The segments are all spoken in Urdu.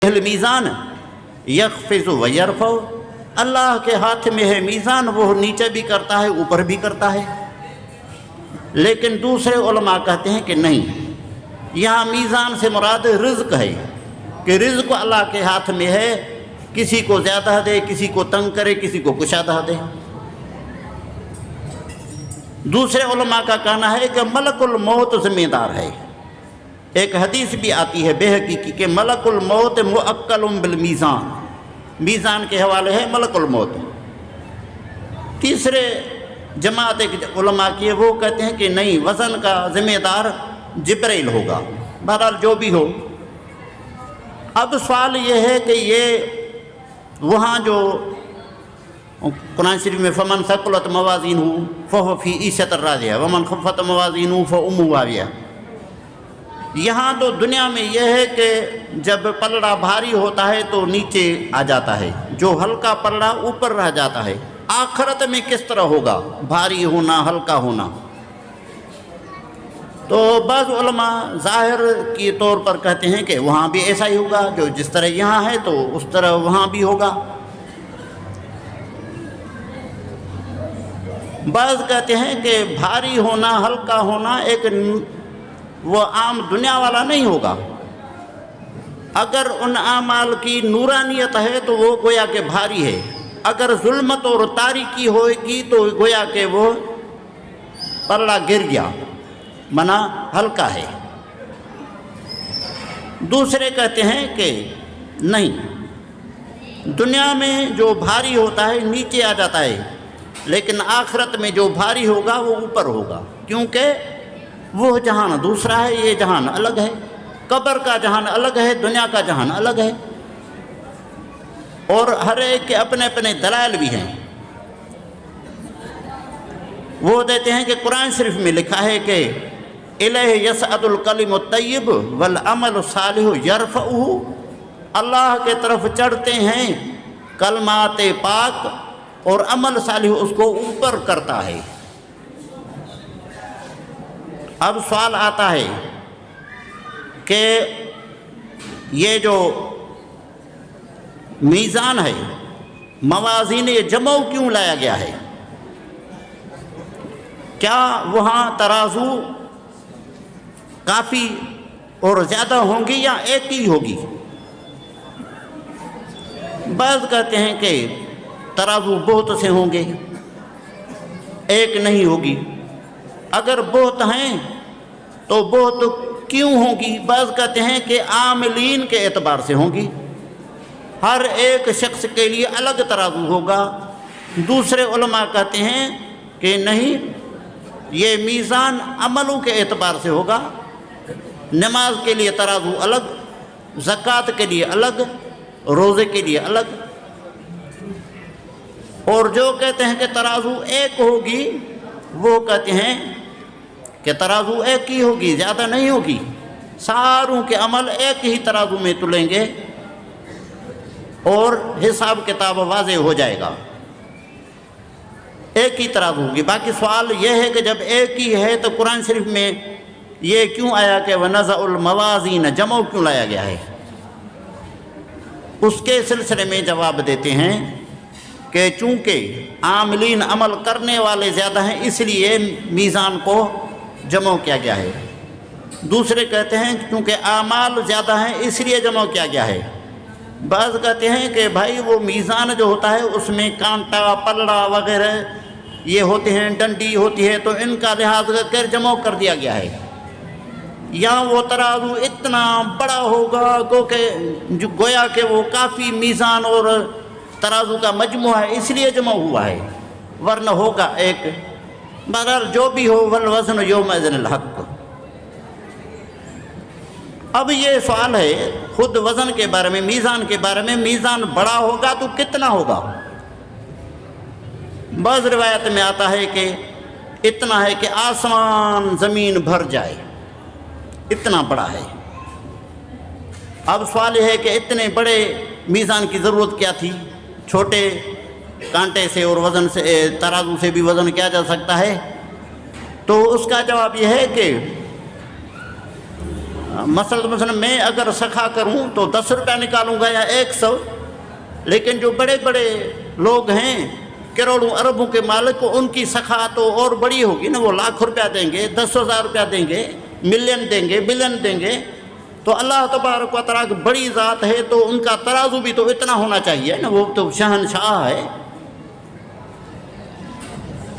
المیزان یخفض و یرفع، اللہ کے ہاتھ میں ہے میزان، وہ نیچے بھی کرتا ہے اوپر بھی کرتا ہے۔ لیکن دوسرے علماء کہتے ہیں کہ نہیں، یہاں میزان سے مراد رزق ہے، کہ رزق اللہ کے ہاتھ میں ہے، کسی کو زیادہ دے، کسی کو تنگ کرے، کسی کو کشادہ دے۔ دوسرے علماء کا کہنا ہے کہ ملک الموت ذمہ دار ہے۔ ایک حدیث بھی آتی ہے بحقی کی کہ ملک الموت مؤکل بالمیزان، میزان کے حوالے ہے ملک الموت۔ تیسرے جماعت ایک علماء کی ہے، وہ کہتے ہیں کہ نہیں، وزن کا ذمہ دار جبرائیل ہوگا۔ بہرحال جو بھی ہو، اب سوال یہ ہے کہ یہ وہاں جو قرآن شریف میں فمن ثقلت موازینہ فہو فی عیشۃ راضیہ ومن خفت موازینہ فامہ ہاویہ، یہاں تو دنیا میں یہ ہے کہ جب پلڑا بھاری ہوتا ہے تو نیچے آ جاتا ہے، جو ہلکا پلڑا اوپر رہ جاتا ہے۔ آخرت میں کس طرح ہوگا بھاری ہونا ہلکا ہونا؟ تو بعض علماء ظاہر کی طور پر کہتے ہیں کہ وہاں بھی ایسا ہی ہوگا، جو جس طرح یہاں ہے تو اس طرح وہاں بھی ہوگا۔ بعض کہتے ہیں کہ بھاری ہونا ہلکا ہونا ایک وہ عام دنیا والا نہیں ہوگا۔ اگر ان اعمال کی نورانیت ہے تو وہ گویا کہ بھاری ہے، اگر ظلمت اور تاریکی ہوئے گی تو گویا کہ وہ پلڑا گر گیا، منا ہلکا ہے۔ دوسرے کہتے ہیں کہ نہیں، دنیا میں جو بھاری ہوتا ہے نیچے آ جاتا ہے، لیکن آخرت میں جو بھاری ہوگا وہ اوپر ہوگا، کیونکہ وہ جہان دوسرا ہے، یہ جہان الگ ہے۔ قبر کا جہان الگ ہے، دنیا کا جہان الگ ہے، اور ہر ایک کے اپنے اپنے دلائل بھی ہیں۔ وہ دیتے ہیں کہ قرآن شریف میں لکھا ہے کہ الیہ یصعد الکلم الطیب والعمل الصالح یرفعہ، اللہ کے طرف چڑھتے ہیں کلمات پاک اور عمل صالح اس کو اوپر کرتا ہے۔ اب سوال آتا ہے کہ یہ جو میزان ہے، موازین جمع کیوں لایا گیا ہے؟ کیا وہاں ترازو کافی اور زیادہ ہوں گی یا ایک ہی ہوگی؟ بعض کہتے ہیں کہ ترازو بہت سے ہوں گے، ایک نہیں ہوگی۔ اگر بہت ہیں تو بہت کیوں ہوں گی؟ بعض کہتے ہیں کہ عاملین کے اعتبار سے ہوں گی، ہر ایک شخص کے لیے الگ ترازو ہوگا۔ دوسرے علماء کہتے ہیں کہ نہیں، یہ میزان عملوں کے اعتبار سے ہوگا، نماز کے لیے ترازو الگ، زکوٰۃ کے لیے الگ، روزے کے لیے الگ۔ اور جو کہتے ہیں کہ ترازو ایک ہوگی، وہ کہتے ہیں کہ ترازو ایک ہی ہوگی، زیادہ نہیں ہوگی، ساروں کے عمل ایک ہی ترازو میں تلیں گے اور حساب کتاب واضح ہو جائے گا، ایک ہی ترازو ہوگی۔ باقی سوال یہ ہے کہ جب ایک ہی ہے تو قرآن شریف میں یہ کیوں آیا کہ وَنَزَعُ الْمَوَازِينَ جمع کیوں لایا گیا ہے؟ اس کے سلسلے میں جواب دیتے ہیں کہ چونکہ عاملین عمل کرنے والے زیادہ ہیں، اس لیے میزان کو جمع کیا گیا ہے۔ دوسرے کہتے ہیں چونکہ اعمال زیادہ ہیں اس لیے جمع کیا گیا ہے۔ بعض کہتے ہیں کہ بھائی وہ میزان جو ہوتا ہے اس میں کانٹا پلڑا وغیرہ یہ ہوتے ہیں، ڈنڈی ہوتی ہے، تو ان کا لحاظ کر جمع کر دیا گیا ہے۔ یا وہ ترازو اتنا بڑا ہوگا کیونکہ گویا کہ وہ کافی میزان اور ترازو کا مجموعہ ہے، اس لیے جمع ہوا ہے، ورنہ ہوگا ایک۔ بہرحال جو بھی ہو، والوزن یومئذ الحق۔ اب یہ سوال ہے خود وزن کے بارے میں، میزان کے بارے میں، میزان بڑا ہوگا تو کتنا ہوگا؟ بعض روایت میں آتا ہے کہ اتنا ہے کہ آسمان زمین بھر جائے، اتنا بڑا ہے۔ اب سوال یہ ہے کہ اتنے بڑے میزان کی ضرورت کیا تھی؟ چھوٹے کانٹے سے اور وزن سے، ترازو سے بھی وزن کیا جا سکتا ہے۔ تو اس کا جواب یہ ہے کہ مثلا میں اگر سخا کروں تو 10 روپیہ نکالوں گا یا 100، لیکن جو بڑے بڑے لوگ ہیں کروڑوں اربوں کے مالک، ان کی سخا تو اور بڑی ہوگی نا، وہ لاکھ روپیہ دیں گے، 10,000 روپیہ دیں گے، ملین دیں گے، بلین دیں گے۔ تو اللہ تبارک و تعالیٰ کی بڑی ذات ہے تو ان کا ترازو بھی تو اتنا ہونا چاہیے نا، وہ تو شہنشاہ ہے۔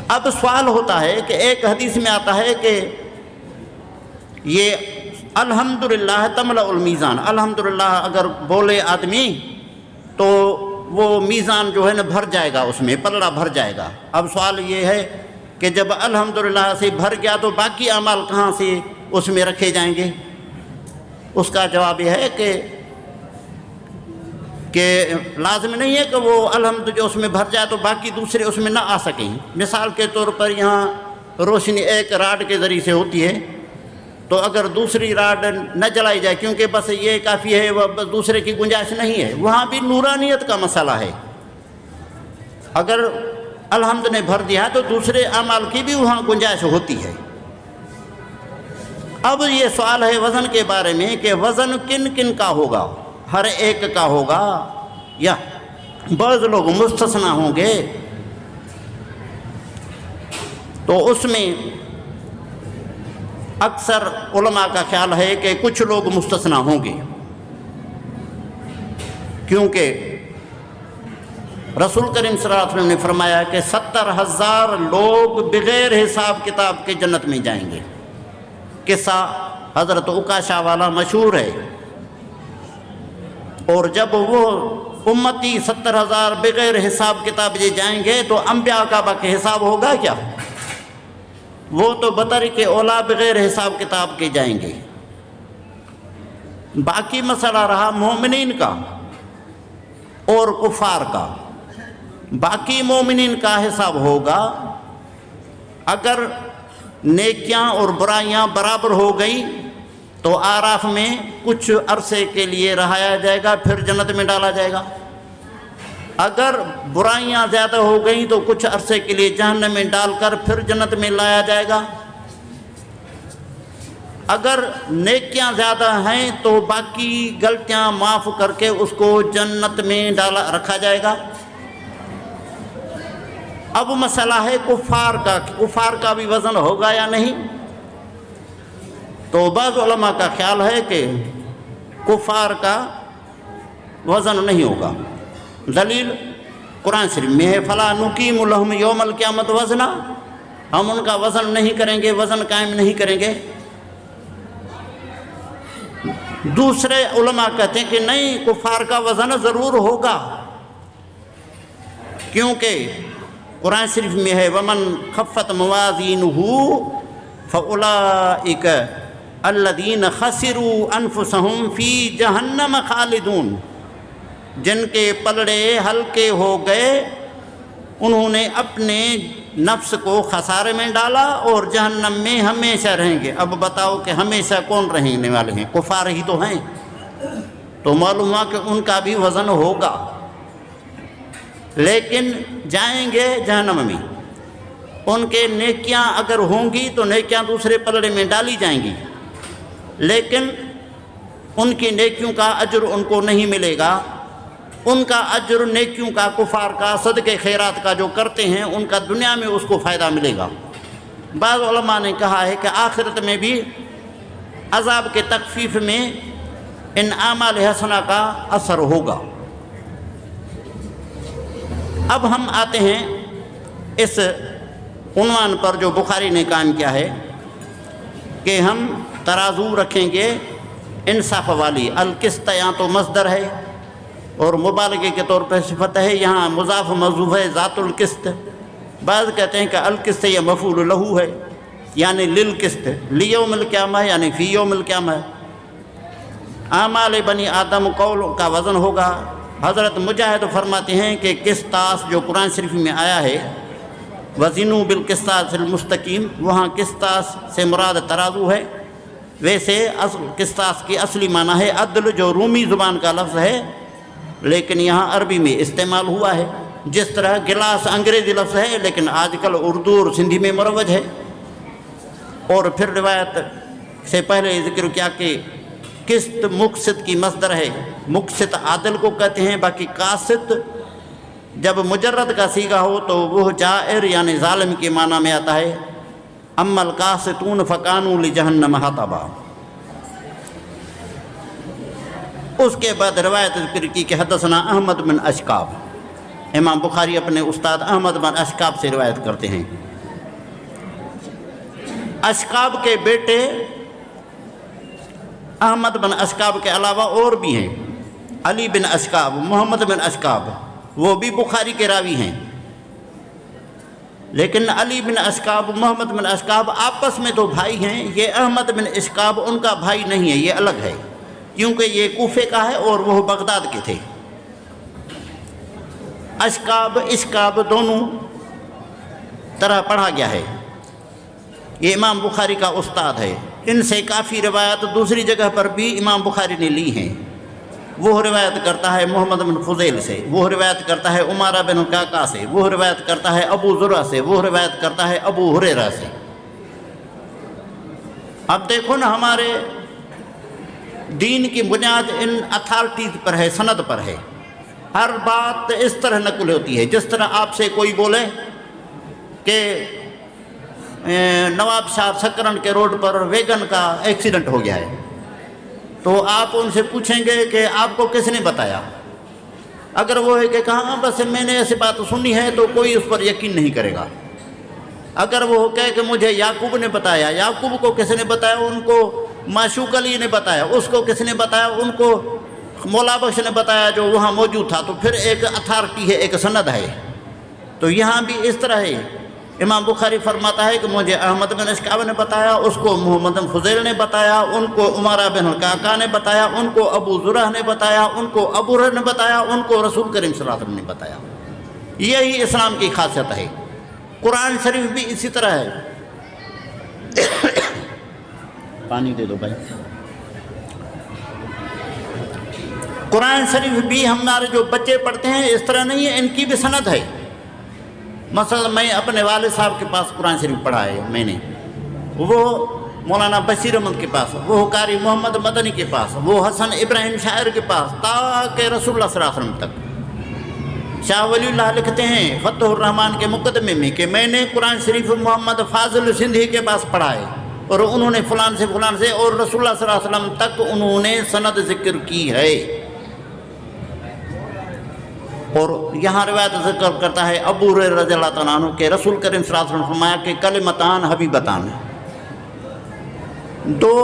اب سوال ہوتا ہے کہ ایک حدیث میں آتا ہے کہ یہ الحمدللہ تملأ المیزان، الحمدللہ اگر بولے آدمی تو وہ میزان جو ہے نا بھر جائے گا، اس میں پلڑا بھر جائے گا۔ اب سوال یہ ہے کہ جب الحمدللہ سے بھر گیا تو باقی اعمال کہاں سے اس میں رکھے جائیں گے؟ اس کا جواب یہ ہے کہ لازم نہیں ہے کہ وہ الحمد جو اس میں بھر جائے تو باقی دوسرے اس میں نہ آ سکیں۔ مثال کے طور پر یہاں روشنی ایک راڈ کے ذریعے سے ہوتی ہے، تو اگر دوسری راڈ نہ جلائی جائے کیونکہ بس یہ کافی ہے، وہ بس دوسرے کی گنجائش نہیں ہے، وہاں بھی نورانیت کا مسئلہ ہے۔ اگر الحمد نے بھر دیا تو دوسرے اعمال کی بھی وہاں گنجائش ہوتی ہے۔ اب یہ سوال ہے وزن کے بارے میں کہ وزن کن کن کا ہوگا؟ ہر ایک کا ہوگا یا بعض لوگ مستثنا ہوں گے؟ تو اس میں اکثر علماء کا خیال ہے کہ کچھ لوگ مستثنا ہوں گے، کیونکہ رسول کریم صلی اللہ علیہ وسلم نے فرمایا کہ 70,000 لوگ بغیر حساب کتاب کے جنت میں جائیں گے۔ قصہ حضرت عکاشہ والا مشہور ہے، اور جب وہ امتی 70,000 بغیر حساب کتاب یہ جائیں گے تو انبیاء کا باقی حساب ہوگا کیا؟ وہ تو بطریق اولا بغیر حساب کتاب کے جائیں گے۔ باقی مسئلہ رہا مومنین کا اور کفار کا۔ باقی مومنین کا حساب ہوگا اگر نیکیاں اور برائیاں برابر ہو گئی تو آراف میں کچھ عرصے کے لیے رہایا جائے گا، پھر جنت میں ڈالا جائے گا۔ اگر برائیاں زیادہ ہو گئیں تو کچھ عرصے کے لیے جہنم میں ڈال کر پھر جنت میں لایا جائے گا۔ اگر نیکیاں زیادہ ہیں تو باقی غلطیاں معاف کر کے اس کو جنت میں رکھا جائے گا۔ اب مسئلہ ہے کفار کا، کفار کا بھی وزن ہوگا یا نہیں؟ تو بعض علماء کا خیال ہے کہ کفار کا وزن نہیں ہوگا۔ دلیل قرآن شریف میں ہے فَلَا نُقِيمُ لَهُمْ يَوْمَ الْقِيَامَةِ وَزْنًا، ہم ان کا وزن نہیں کریں گے، وزن قائم نہیں کریں گے۔ دوسرے علماء کہتے ہیں کہ نہیں، کفار کا وزن ضرور ہوگا، کیونکہ قرآن شریف میں ہے وَمَنْ خَفَّتْ مَوَازِينُهُ فَأُولَئِكَ الَّذِينَ خَسِرُوا أَنفُسَهُمْ فِي جَهَنَّمَ خَالِدُونَ، جن کے پلڑے ہلکے ہو گئے انہوں نے اپنے نفس کو خسارے میں ڈالا اور جہنم میں ہمیشہ رہیں گے۔ اب بتاؤ کہ ہمیشہ کون رہنے والے ہیں؟ کفار ہی تو ہیں، تو معلوم ہوا کہ ان کا بھی وزن ہوگا، لیکن جائیں گے جہنم میں۔ ان کے نیکیاں اگر ہوں گی تو نیکیاں دوسرے پلڑے میں ڈالی جائیں گی، لیکن ان کی نیکیوں کا اجر ان کو نہیں ملے گا۔ ان کا اجر نیکیوں کا، کفار کا، صدقے خیرات کا جو کرتے ہیں ان کا دنیا میں اس کو فائدہ ملے گا۔ بعض علماء نے کہا ہے کہ آخرت میں بھی عذاب کے تخفیف میں ان اعمال حسنہ کا اثر ہوگا۔ اب ہم آتے ہیں اس عنوان پر جو بخاری نے قائم کیا ہے کہ ہم ترازو رکھیں گے انصاف والی۔ القسط یہاں تو مصدر ہے اور مبالغے کے طور پر صفت ہے، یہاں مضاف محذوف ہے ذات القسط۔ بعض کہتے ہیں کہ القسط یہ مفعول لہو ہے، یعنی للقسط، لیوم القیامہ یعنی فی یوم القیامہ۔ اعمال بنی آدم قول کا وزن ہوگا۔ حضرت مجاہد فرماتے ہیں کہ قسطاس جو قرآن شریف میں آیا ہے وزنوا بالقسطاس المستقیم، وہاں قسطاس سے مراد ترازو ہے۔ ویسے قسطاس کی اصلی معنی ہے عدل، جو رومی زبان کا لفظ ہے لیکن یہاں عربی میں استعمال ہوا ہے۔ جس طرح گلاس انگریزی لفظ ہے لیکن آج کل اردو اور سندھی میں مروج ہے۔ اور پھر روایت سے پہلے ذکر کیا کہ قسط مقسط کی مصدر ہے، مقسط عادل کو کہتے ہیں، باقی قاسط جب مجرد کا صیغہ ہو تو وہ جائر یعنی ظالم کے معنی میں آتا ہے۔ اما القاسطون فکانوا لجہنم حطبا۔ اس کے بعد روایت ذکر کی کہ حدثنا احمد بن اشکاب، امام بخاری اپنے استاد احمد بن اشکاب سے روایت کرتے ہیں۔ اشکاب کے بیٹے احمد بن اشکاب کے علاوہ اور بھی ہیں، علی بن اشکاب، محمد بن اشکاب، وہ بھی بخاری کے راوی ہیں، لیکن علی بن اشکاب، محمد بن اشکاب آپس میں تو بھائی ہیں، یہ احمد بن اشکاب ان کا بھائی نہیں ہے، یہ الگ ہے، کیونکہ یہ کوفے کا ہے اور وہ بغداد کے تھے۔ اشکاب دونوں طرح پڑھا گیا ہے، یہ امام بخاری کا استاد ہے۔ ان سے کافی روایت دوسری جگہ پر بھی امام بخاری نے لی ہیں۔ وہ روایت کرتا ہے محمد بن فضیل سے، وہ روایت کرتا ہے عمارہ بن قعقاع سے، وہ روایت کرتا ہے ابو زرع سے، وہ روایت کرتا ہے ابو ہریرہ سے۔ اب دیکھو نا، ہمارے دین کی بنیاد ان اتھارٹیز پر ہے، سند پر ہے۔ ہر بات اس طرح نقل ہوتی ہے، جس طرح آپ سے کوئی بولے کہ نواب شاہ سکرن کے روڈ پر ویگن کا ایکسیڈنٹ ہو گیا ہے، تو آپ ان سے پوچھیں گے کہ آپ کو کس نے بتایا؟ اگر وہ ہے کہ کہاں بس میں نے ایسی بات سنی ہے، تو کوئی اس پر یقین نہیں کرے گا۔ اگر وہ کہے کہ مجھے یعقوب نے بتایا، یعقوب کو کس نے بتایا؟ ان کو معشوق علی نے بتایا، اس کو کس نے بتایا؟ ان کو مولا بخش نے بتایا جو وہاں موجود تھا، تو پھر ایک اتھارٹی ہے، ایک سند ہے۔ تو یہاں بھی اس طرح ہے، امام بخاری فرماتا ہے کہ مجھے احمد بن اشکاب نے بتایا، اس کو محمد بن فضیل نے بتایا، ان کو عمارہ بن قعقاع نے بتایا، ان کو ابو زرع نے بتایا، ان کو ابو ہریرہ نے بتایا، ان کو رسول کریم صلی اللہ علیہ وسلم نے بتایا۔ یہی اسلام کی خاصیت ہے۔ قرآن شریف بھی اسی طرح ہے۔ پانی دے دو بھائی۔ قرآن شریف بھی ہمارے جو بچے پڑھتے ہیں اس طرح نہیں ہے، ان کی بھی سند ہے۔ مثلا میں اپنے والد صاحب کے پاس قرآن شریف پڑھا ہے، میں نے، وہ مولانا بشیر احمد کے پاس، وہ قاری محمد مدنی کے پاس، وہ حسن ابراہیم شاعر کے پاس، تاکہ رسول اللہ صلی اللہ علیہ وسلم تک۔ شاہ ولی اللہ لکھتے ہیں فتح الرحمان کے مقدمے میں کہ میں نے قرآن شریف محمد فاضل سندھی کے پاس پڑھا ہے، اور انہوں نے فلان سے اور رسول اللہ صلی اللہ علیہ وسلم تک انہوں نے سند ذکر کی ہے۔ اور یہاں روایت ذکر کرتا ہے ابو ہریرہ رضی اللہ تعالیٰ عنہ کہ رسول کریم صلی اللہ علیہ وسلم فرمایا کہ کلمتان حبیبتان، دو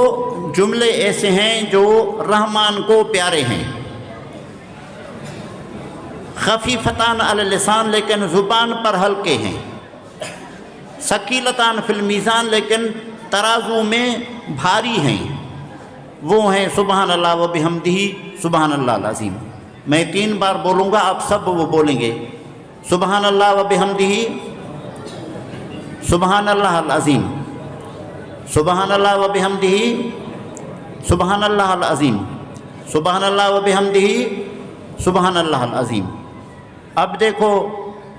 جملے ایسے ہیں جو رحمان کو پیارے ہیں، خفیفتان علی اللسان لیکن زبان پر ہلکے ہیں، ثقیلتان فی المیزان لیکن ترازو میں بھاری ہیں، وہ ہیں سبحان اللہ و بحمدہ سبحان اللہ العظیم۔ میں 3 بار بولوں گا، آپ سب وہ بولیں گے، سبحان اللہ و بحمدہ سبحان اللہ العظیم، سبحان اللہ و بحمدہ سبحان اللہ العظیم، سبحان اللہ و بحمدہ سبحان اللہ العظیم۔ اب دیکھو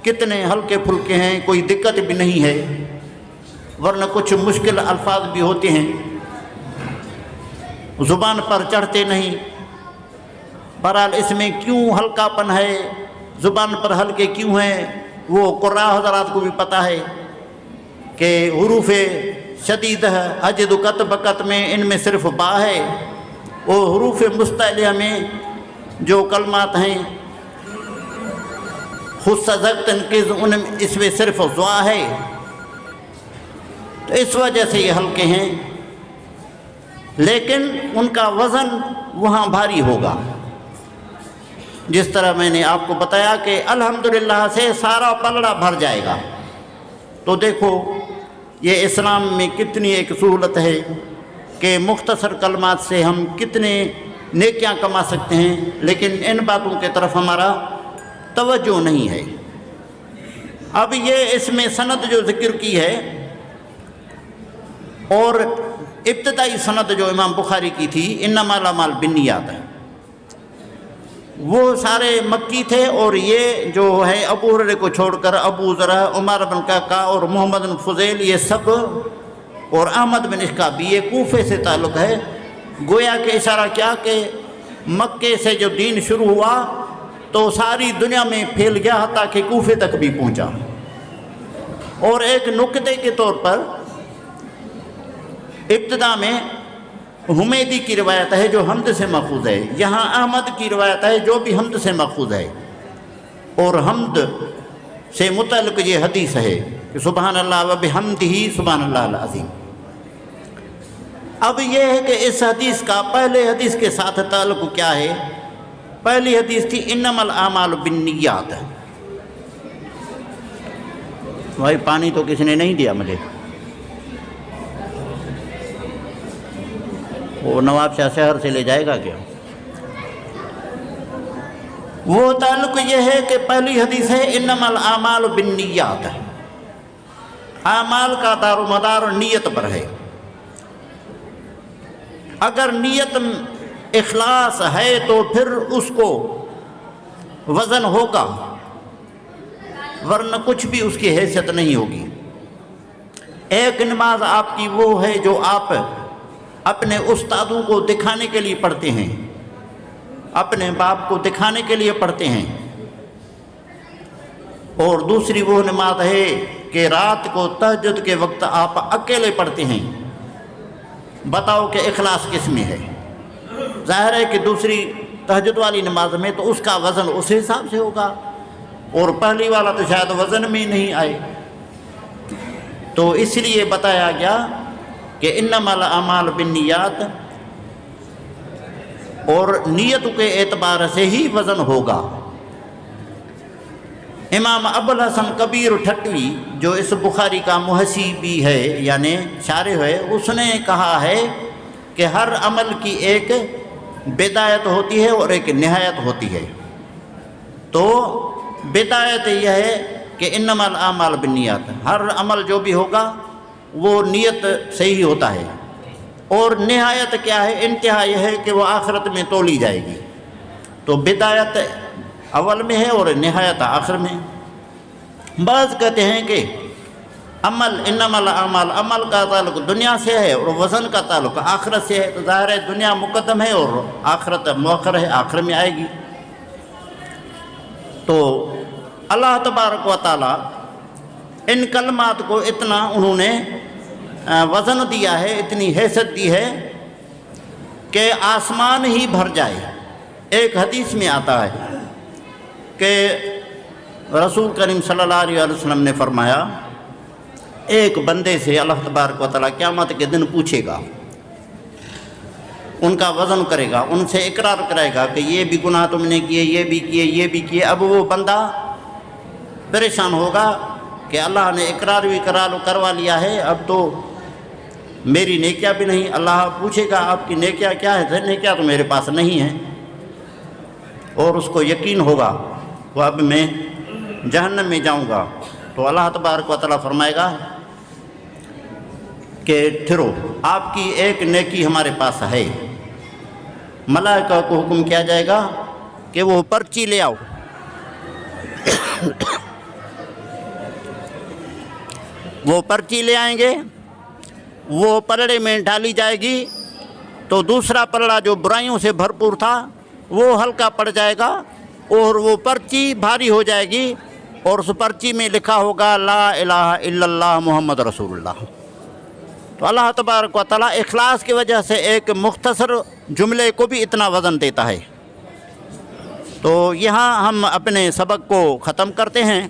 کتنے ہلکے پھلکے ہیں، کوئی دقت بھی نہیں ہے، ورنہ کچھ مشکل الفاظ بھی ہوتے ہیں، زبان پر چڑھتے نہیں۔ بہرحال اس میں کیوں ہلکا پن ہے، زبان پر ہلکے کیوں ہیں، وہ قراء حضرات کو بھی پتہ ہے کہ حروف شدید اجد قط بقت میں ان میں صرف با ہے، وہ حروف مستعلیہ میں جو کلمات ہیں خود سزق تنقیز ان اس میں صرف ضوا ہے، تو اس وجہ سے یہ ہلکے ہیں، لیکن ان کا وزن وہاں بھاری ہوگا۔ جس طرح میں نے آپ کو بتایا کہ الحمدللہ سے سارا پلڑا بھر جائے گا۔ تو دیکھو یہ اسلام میں کتنی ایک سہولت ہے کہ مختصر کلمات سے ہم کتنے نیکیاں کما سکتے ہیں، لیکن ان باتوں کی طرف ہمارا توجہ نہیں ہے۔ اب یہ اس میں سند جو ذکر کی ہے، اور ابتدائی سند جو امام بخاری کی تھی انما الاعمال بالنیات، وہ سارے مکی تھے، اور یہ جو ہے ابو ہریرہ کو چھوڑ کر ابو زرع، عمارہ بن قعقاع اور محمد بن فضیل، یہ سب، اور احمد بن اشکاب بھی، یہ کوفے سے تعلق ہے۔ گویا کہ اشارہ کیا کہ مکے سے جو دین شروع ہوا تو ساری دنیا میں پھیل گیا حتیٰ کہ کوفے تک بھی پہنچا۔ اور ایک نکتے کے طور پر ابتدا میں حمیدی کی روایت ہے جو حمد سے ماخوذ ہے، یہاں احمد کی روایت ہے جو بھی حمد سے ماخوذ ہے، اور حمد سے متعلق یہ حدیث ہے کہ سبحان اللہ و بحمدہ سبحان اللہ العظیم۔ اب یہ ہے کہ اس حدیث کا پہلے حدیث کے ساتھ تعلق کیا ہے؟ پہلی حدیث تھی انما الاعمال بالنیات۔ بھائی پانی تو کسی نے نہیں دیا مجھے، وہ نواب شاہ شہر سے لے جائے گا کیا؟ وہ تعلق یہ ہے کہ پہلی حدیث ہے انما الاعمال بالنیات، اعمال کا دار و مدار نیت پر ہے۔ اگر نیت اخلاص ہے تو پھر اس کو وزن ہوگا، ورنہ کچھ بھی اس کی حیثیت نہیں ہوگی۔ ایک نماز آپ کی وہ ہے جو آپ اپنے استادوں کو دکھانے کے لیے پڑھتے ہیں، اپنے باپ کو دکھانے کے لیے پڑھتے ہیں، اور دوسری وہ نماز ہے کہ رات کو تہجد کے وقت آپ اکیلے پڑھتے ہیں۔ بتاؤ کہ اخلاص کس میں ہے؟ ظاہر ہے کہ دوسری تہجد والی نماز میں تو اس کا وزن اس حساب سے ہوگا، اور پہلی والا تو شاید وزن میں نہیں آئے۔ تو اس لیے بتایا گیا کہ انما الاعمال بالنیات، اور نیت کے اعتبار سے ہی وزن ہوگا۔ امام ابوالحسن کبیر ٹھٹوی جو اس بخاری کا محشی بھی ہے یعنی شارح ہے، اس نے کہا ہے کہ ہر عمل کی ایک بدایت ہوتی ہے اور ایک نہایت ہوتی ہے۔ تو بدایت یہ ہے کہ انما الاعمال بالنیات، ہر عمل جو بھی ہوگا وہ نیت سے ہی ہوتا ہے، اور نہایت کیا ہے؟ انتہا یہ ہے کہ وہ آخرت میں تولی جائے گی۔ تو بدایت اول میں ہے اور نہایت آخر میں۔ بعض کہتے ہیں کہ عمل انما الاعمال، عمل کا تعلق دنیا سے ہے اور وزن کا تعلق آخرت سے ہے، تو ظاہر ہے دنیا مقدم ہے اور آخرت مؤخر ہے، آخر میں آئے گی۔ تو اللہ تبارک و تعالی ان کلمات کو اتنا انہوں نے وزن دیا ہے، اتنی حیثیت دی ہے کہ آسمان ہی بھر جائے۔ ایک حدیث میں آتا ہے کہ رسول کریم صلی اللہ علیہ وسلم نے فرمایا ایک بندے سے اللہ تبارک و تعالیٰ قیامت کے دن پوچھے گا، ان کا وزن کرے گا، ان سے اقرار کرے گا کہ یہ بھی گناہ تم نے کیے، یہ بھی کیے، یہ بھی کیے۔ اب وہ بندہ پریشان ہوگا کہ اللہ نے اقرار بھی کروا لیا ہے، اب تو میری نیکیاں بھی نہیں۔ اللہ پوچھے گا آپ کی نیکیاں کیا ہے؟ نیکیاں تو میرے پاس نہیں ہیں، اور اس کو یقین ہوگا وہ اب میں جہنم میں جاؤں گا۔ تو اللہ تبارک و تعالیٰ فرمائے گا کہ ٹھہرو، آپ کی ایک نیکی ہمارے پاس ہے۔ ملائکہ کو حکم کیا جائے گا کہ وہ پرچی لے آؤ۔ وہ پرچی لے آئیں گے، وہ پلڑے میں ڈالی جائے گی، تو دوسرا پلڑا جو برائیوں سے بھرپور تھا وہ ہلکا پڑ جائے گا، اور وہ پرچی بھاری ہو جائے گی، اور اس پرچی میں لکھا ہوگا لا الہ الا اللہ محمد رسول اللہ۔ تو اللہ تبارک و تعالیٰ اخلاص کی وجہ سے ایک مختصر جملے کو بھی اتنا وزن دیتا ہے۔ تو یہاں ہم اپنے سبق کو ختم کرتے ہیں۔